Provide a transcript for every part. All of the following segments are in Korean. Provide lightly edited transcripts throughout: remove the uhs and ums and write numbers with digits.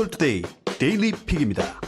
닥터투데이 데일리 픽입니다.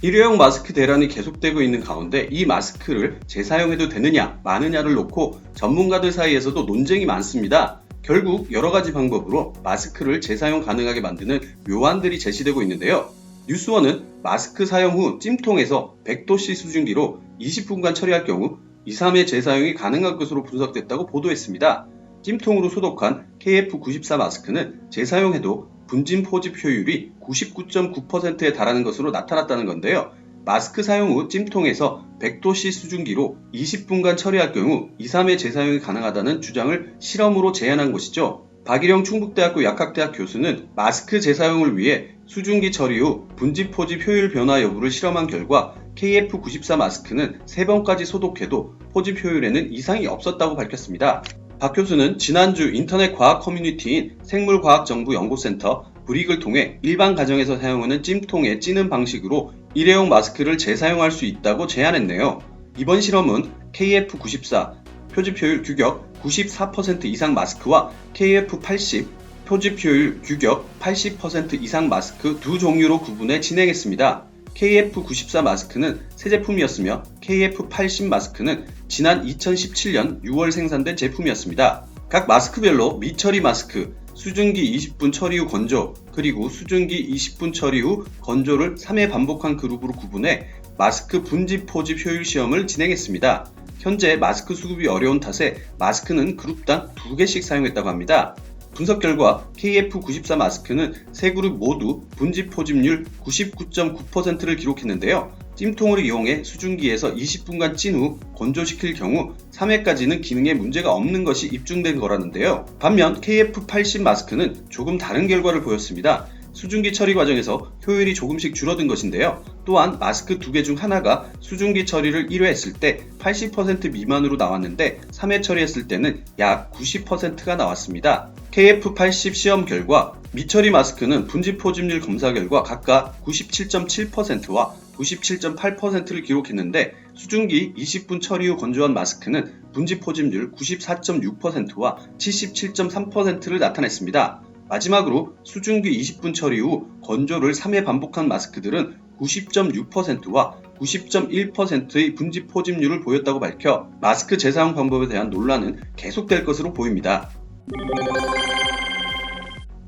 일회용 마스크 대란이 계속되고 있는 가운데 이 마스크를 재사용해도 되느냐 마느냐를 놓고 전문가들 사이에서도 논쟁이 많습니다. 결국 여러가지 방법으로 마스크를 재사용 가능하게 만드는 묘안들이 제시되고 있는데요. 뉴스원은 마스크 사용 후 찜통에서 100도씨 수증기로 20분간 처리할 경우 2, 3회 재사용이 가능한 것으로 분석됐다고 보도했습니다. 찜통으로 소독한 KF94 마스크는 재사용해도 분진 포집 효율이 99.9%에 달하는 것으로 나타났다는 건데요. 마스크 사용 후 찜통에서 100도씨 수증기로 20분간 처리할 경우 2, 3회 재사용이 가능하다는 주장을 실험으로 제안한 것이죠. 박일영 충북대학교 약학대학 교수는 마스크 재사용을 위해 수증기 처리 후 분진 포집 효율 변화 여부를 실험한 결과 KF94 마스크는 3번까지 소독해도 포집 효율에는 이상이 없었다고 밝혔습니다. 박 교수는 지난주 인터넷 과학 커뮤니티인 생물과학정보연구센터 브릭을 통해 일반 가정에서 사용하는 찜통에 찌는 방식으로 일회용 마스크를 재사용할 수 있다고 제안했네요. 이번 실험은 KF94 표집 효율 규격 94% 이상 마스크와 KF80 표집 효율 규격 80% 이상 마스크 두 종류로 구분해 진행했습니다. KF94 마스크는 새 제품이었으며 KF80 마스크는 지난 2017년 6월 생산된 제품이었습니다. 각 마스크별로 미처리 마스크, 수증기 20분 처리 후 건조, 그리고 수증기 20분 처리 후 건조를 3회 반복한 그룹으로 구분해 마스크 분진 포집 효율 시험을 진행했습니다. 현재 마스크 수급이 어려운 탓에 마스크는 그룹당 2개씩 사용했다고 합니다. 분석 결과 KF94 마스크는 세 그룹 모두 분진 포집률 99.9%를 기록했는데요. 찜통을 이용해 수증기에서 20분간 찐 후 건조시킬 경우 3회까지는 기능에 문제가 없는 것이 입증된 거라는데요. 반면 KF80 마스크는 조금 다른 결과를 보였습니다. 수증기 처리 과정에서 효율이 조금씩 줄어든 것인데요. 또한 마스크 2개 중 하나가 수증기 처리를 1회 했을 때 80% 미만으로 나왔는데 3회 처리했을 때는 약 90%가 나왔습니다. KF80 시험 결과 미처리 마스크는 분진 포집률 검사 결과 각각 97.7%와 97.8%를 기록했는데 수증기 20분 처리 후 건조한 마스크는 분진 포집률 94.6%와 77.3%를 나타냈습니다. 마지막으로 수증기 20분 처리 후 건조를 3회 반복한 마스크들은 90.6%와 90.1%의 분진 포집률을 보였다고 밝혀 마스크 재사용 방법에 대한 논란은 계속될 것으로 보입니다.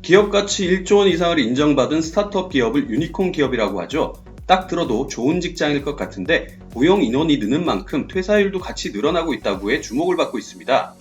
기업 가치 1조 원 이상을 인정받은 스타트업 기업을 유니콘 기업이라고 하죠. 딱 들어도 좋은 직장일 것 같은데 고용 인원이 느는 만큼 퇴사율도 같이 늘어나고 있다고 해 주목을 받고 있습니다.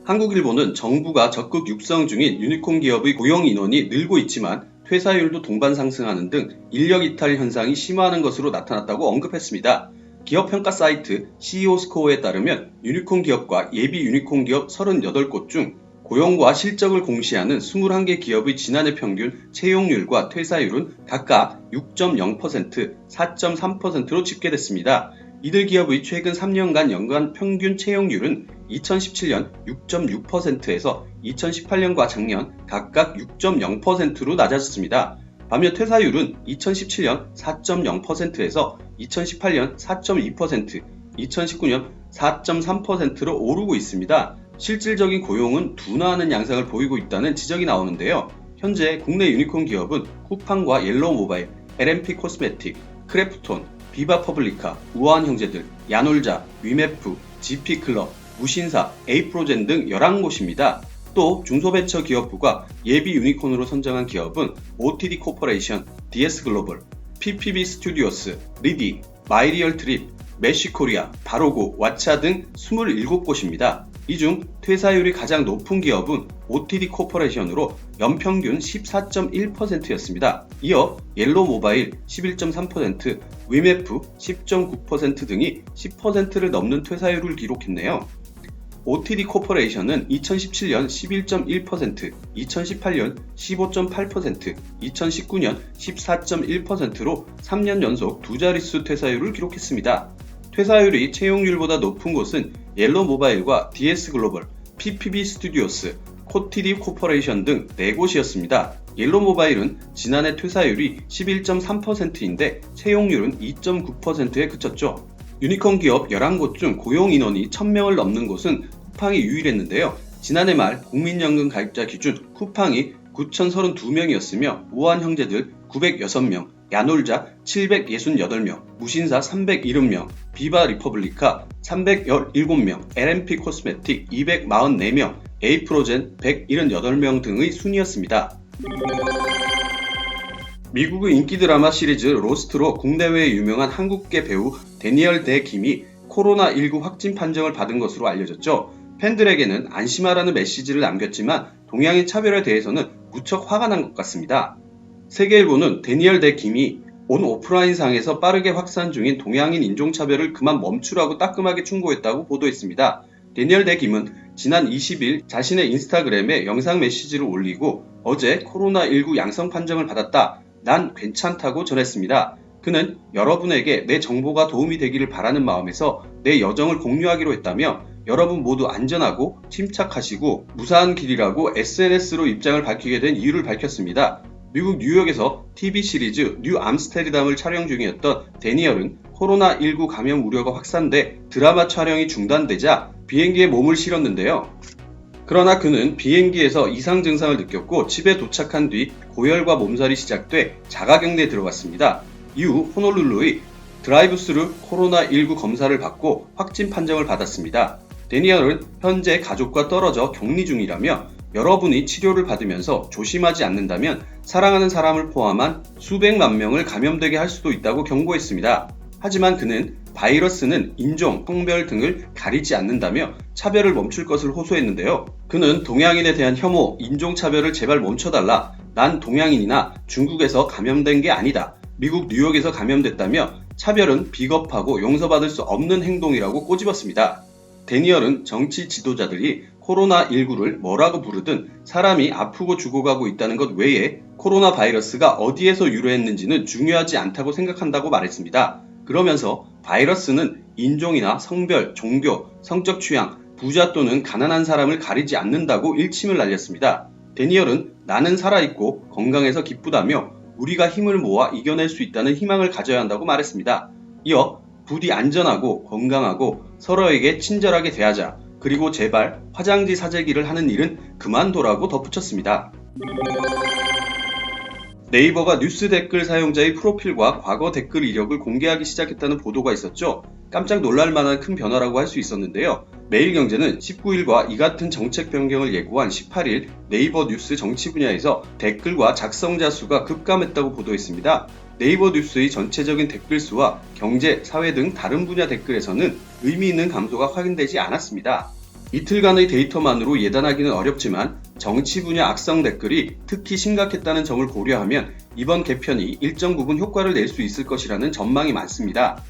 한국일보는 정부가 적극 육성 중인 유니콘 기업의 고용 인원이 늘고 있지만 퇴사율도 동반 상승하는 등 인력 이탈 현상이 심화하는 것으로 나타났다고 언급했습니다. 기업 평가 사이트 CEO스코어에 따르면 유니콘 기업과 예비 유니콘 기업 38곳 중 고용과 실적을 공시하는 21개 기업의 지난해 평균 채용률과 퇴사율은 각각 6.0%, 4.3%로 집계됐습니다. 이들 기업의 최근 3년간 연간 평균 채용률은 2017년 6.6%에서 2018년과 작년 각각 6.0%로 낮아졌습니다. 반면 퇴사율은 2017년 4.0%에서 2018년 4.2%, 2019년 4.3%로 오르고 있습니다. 실질적인 고용은 둔화하는 양상을 보이고 있다는 지적이 나오는데요. 현재 국내 유니콘 기업은 쿠팡과 옐로우 모바일, LMP 코스메틱, 크래프톤, 비바 퍼블리카, 우아한 형제들, 야놀자, 위메프, GP클럽, 무신사, 에이프로젠 등 11곳입니다. 또 중소벤처기업부가 예비 유니콘으로 선정한 기업은 OTD 코퍼레이션, DS글로벌, PPB 스튜디오스, 리디, 마이리얼트립, 메쉬코리아, 바로고, 왓챠 등 27곳입니다. 이 중 퇴사율이 가장 높은 기업은 OTD 코퍼레이션으로 연평균 14.1%였습니다. 이어 옐로우 모바일 11.3%, 위메프 10.9% 등이 10%를 넘는 퇴사율을 기록했네요. OTD 코퍼레이션은 2017년 11.1%, 2018년 15.8%, 2019년 14.1%로 3년 연속 두 자릿수 퇴사율을 기록했습니다. 퇴사율이 채용률보다 높은 곳은 옐로우 모바일과 DS글로벌, PPB 스튜디오스, OTD 코퍼레이션 등 4곳이었습니다. 옐로우 모바일은 지난해 퇴사율이 11.3%인데 채용률은 2.9%에 그쳤죠. 유니콘 기업 11곳 중 고용 인원이 1000명을 넘는 곳은 쿠팡이 유일했는데요. 지난해 말 국민연금 가입자 기준 쿠팡이 9,032명이었으며 우한 형제들 906명, 야놀자 768명, 무신사 370명, 비바 리퍼블리카 317명, LMP 코스메틱 244명, 에이프로젠 178명 등의 순이었습니다. 미국의 인기 드라마 시리즈 로스트로 국내외에 유명한 한국계 배우 데니얼 대 김이 코로나19 확진 판정을 받은 것으로 알려졌죠. 팬들에게는 안심하라는 메시지를 남겼지만 동양인 차별에 대해서는 무척 화가 난 것 같습니다. 세계일보는 데니얼 대 김이 온 오프라인상에서 빠르게 확산 중인 동양인 인종차별을 그만 멈추라고 따끔하게 충고했다고 보도했습니다. 데니얼 대 김은 지난 20일 자신의 인스타그램에 영상 메시지를 올리고 어제 코로나19 양성 판정을 받았다. 난 괜찮다고 전했습니다. 그는 여러분에게 내 정보가 도움이 되기를 바라는 마음에서 내 여정을 공유하기로 했다며 여러분 모두 안전하고 침착하시고 무사한 길이라고 SNS로 입장을 밝히게 된 이유를 밝혔습니다. 미국 뉴욕에서 TV 시리즈 뉴 암스테르담을 촬영 중이었던 데니얼은 코로나19 감염 우려가 확산돼 드라마 촬영이 중단되자 비행기에 몸을 실었는데요. 그러나 그는 비행기에서 이상 증상을 느꼈고 집에 도착한 뒤 고열과 몸살이 시작돼 자가격리에 들어갔습니다. 이후 호놀룰루의 드라이브스루 코로나19 검사를 받고 확진 판정을 받았습니다. 데니얼은 현재 가족과 떨어져 격리 중이라며 여러분이 치료를 받으면서 조심하지 않는다면 사랑하는 사람을 포함한 수백만 명을 감염되게 할 수도 있다고 경고했습니다. 하지만 그는 바이러스는 인종, 성별 등을 가리지 않는다며 차별을 멈출 것을 호소했는데요. 그는 동양인에 대한 혐오, 인종차별을 제발 멈춰달라. 난 동양인이나 중국에서 감염된 게 아니다. 미국 뉴욕에서 감염됐다며 차별은 비겁하고 용서받을 수 없는 행동이라고 꼬집었습니다. 데니얼은 정치 지도자들이 코로나19를 뭐라고 부르든 사람이 아프고 죽어가고 있다는 것 외에 코로나 바이러스가 어디에서 유래했는지는 중요하지 않다고 생각한다고 말했습니다. 그러면서 바이러스는 인종이나 성별, 종교, 성적 취향, 부자 또는 가난한 사람을 가리지 않는다고 일침을 날렸습니다. 데니얼은 나는 살아있고 건강해서 기쁘다며 우리가 힘을 모아 이겨낼 수 있다는 희망을 가져야 한다고 말했습니다. 이어 부디 안전하고 건강하고 서로에게 친절하게 대하자. 그리고 제발 화장지 사재기를 하는 일은 그만둬라고 덧붙였습니다. 네이버가 뉴스 댓글 사용자의 프로필과 과거 댓글 이력을 공개하기 시작했다는 보도가 있었죠. 깜짝 놀랄 만한 큰 변화라고 할 수 있었는데요. 매일경제는 19일과 이 같은 정책 변경을 예고한 18일 네이버 뉴스 정치 분야에서 댓글과 작성자 수가 급감했다고 보도했습니다. 네이버 뉴스의 전체적인 댓글 수와 경제, 사회 등 다른 분야 댓글에서는 의미 있는 감소가 확인되지 않았습니다. 이틀간의 데이터만으로 예단하기는 어렵지만 정치 분야 악성 댓글이 특히 심각했다는 점을 고려하면 이번 개편이 일정 부분 효과를 낼 수 있을 것이라는 전망이 많습니다.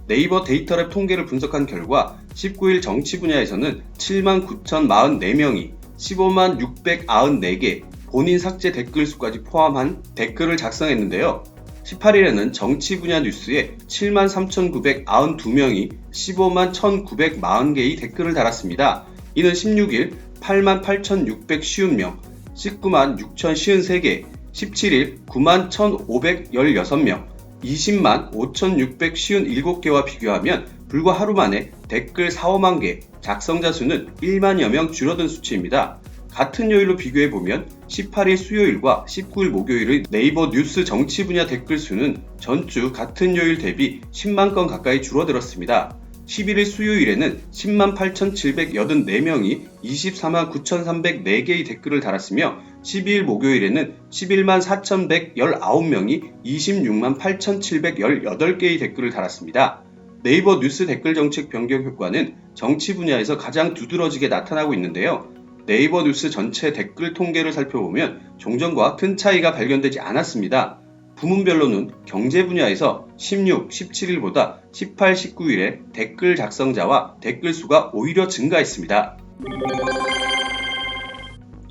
네이버 데이터랩 통계를 분석한 결과 19일 정치 분야에서는 79,044명이 150만 694개 본인 삭제 댓글 수까지 포함한 댓글을 작성했는데요. 18일에는 정치 분야 뉴스에 73,992명이 15만 1,940개의 댓글을 달았습니다. 이는 16일 8만 8,650명, 19만 6,053개, 17일 9만 1,516명, 20만 5,657개와 비교하면 불과 하루 만에 댓글 4, 5만 개, 작성자 수는 1만여 명 줄어든 수치입니다. 같은 요일로 비교해보면 18일 수요일과 19일 목요일의 네이버 뉴스 정치 분야 댓글 수는 전주 같은 요일 대비 10만 건 가까이 줄어들었습니다. 11일 수요일에는 10만 8,784명이 24만 9,304개의 댓글을 달았으며 12일 목요일에는 11만 4,119명이 26만 8,718개의 댓글을 달았습니다. 네이버 뉴스 댓글 정책 변경 효과는 정치 분야에서 가장 두드러지게 나타나고 있는데요. 네이버 뉴스 전체 댓글 통계를 살펴보면 종전과 큰 차이가 발견되지 않았습니다. 부문별로는 경제 분야에서 16, 17일보다 18, 19일에 댓글 작성자와 댓글 수가 오히려 증가했습니다.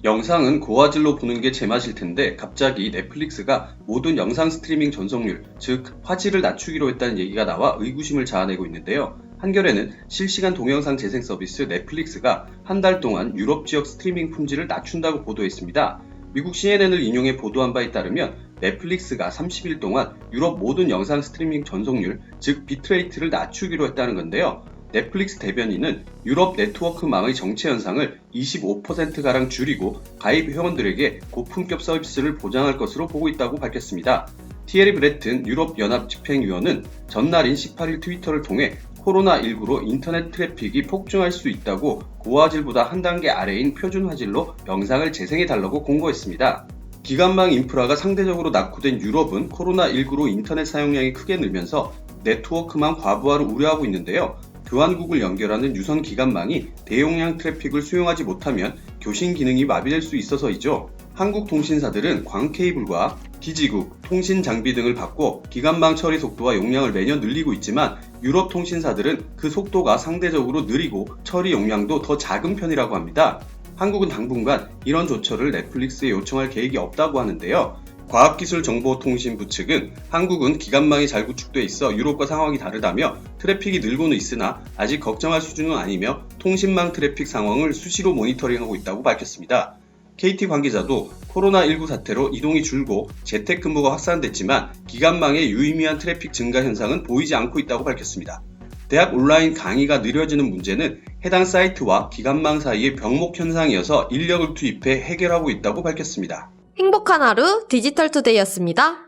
영상은 고화질로 보는 게 제맛일 텐데 갑자기 넷플릭스가 모든 영상 스트리밍 전송률, 즉 화질을 낮추기로 했다는 얘기가 나와 의구심을 자아내고 있는데요. 한겨레는 실시간 동영상 재생 서비스 넷플릭스가 한 달 동안 유럽 지역 스트리밍 품질을 낮춘다고 보도했습니다. 미국 CNN을 인용해 보도한 바에 따르면 넷플릭스가 30일 동안 유럽 모든 영상 스트리밍 전송률, 즉 비트레이트를 낮추기로 했다는 건데요. 넷플릭스 대변인은 유럽 네트워크망의 정체 현상을 25%가량 줄이고 가입 회원들에게 고품격 서비스를 보장할 것으로 보고 있다고 밝혔습니다. 티에리 브레튼 유럽연합 집행위원은 전날인 18일 트위터를 통해 코로나19로 인터넷 트래픽이 폭증할 수 있다고 고화질보다 한 단계 아래인 표준 화질로 영상을 재생해달라고 공고했습니다. 기관망 인프라가 상대적으로 낙후된 유럽은 코로나19로 인터넷 사용량이 크게 늘면서 네트워크망 과부하를 우려하고 있는데요. 교환국을 연결하는 유선 기관망이 대용량 트래픽을 수용하지 못하면 교신 기능이 마비될 수 있어서이죠. 한국 통신사들은 광 케이블과 기지국, 통신 장비 등을 바꿔 기관망 처리 속도와 용량을 매년 늘리고 있지만 유럽 통신사들은 그 속도가 상대적으로 느리고 처리 용량도 더 작은 편이라고 합니다. 한국은 당분간 이런 조처를 넷플릭스에 요청할 계획이 없다고 하는데요. 과학기술정보통신부 측은 한국은 기관망이 잘 구축돼 있어 유럽과 상황이 다르다며 트래픽이 늘고는 있으나 아직 걱정할 수준은 아니며 통신망 트래픽 상황을 수시로 모니터링하고 있다고 밝혔습니다. KT 관계자도 코로나19 사태로 이동이 줄고 재택근무가 확산됐지만 기관망의 유의미한 트래픽 증가 현상은 보이지 않고 있다고 밝혔습니다. 대학 온라인 강의가 느려지는 문제는 해당 사이트와 기관망 사이의 병목 현상이어서 인력을 투입해 해결하고 있다고 밝혔습니다. 행복한 하루 디지털투데이였습니다.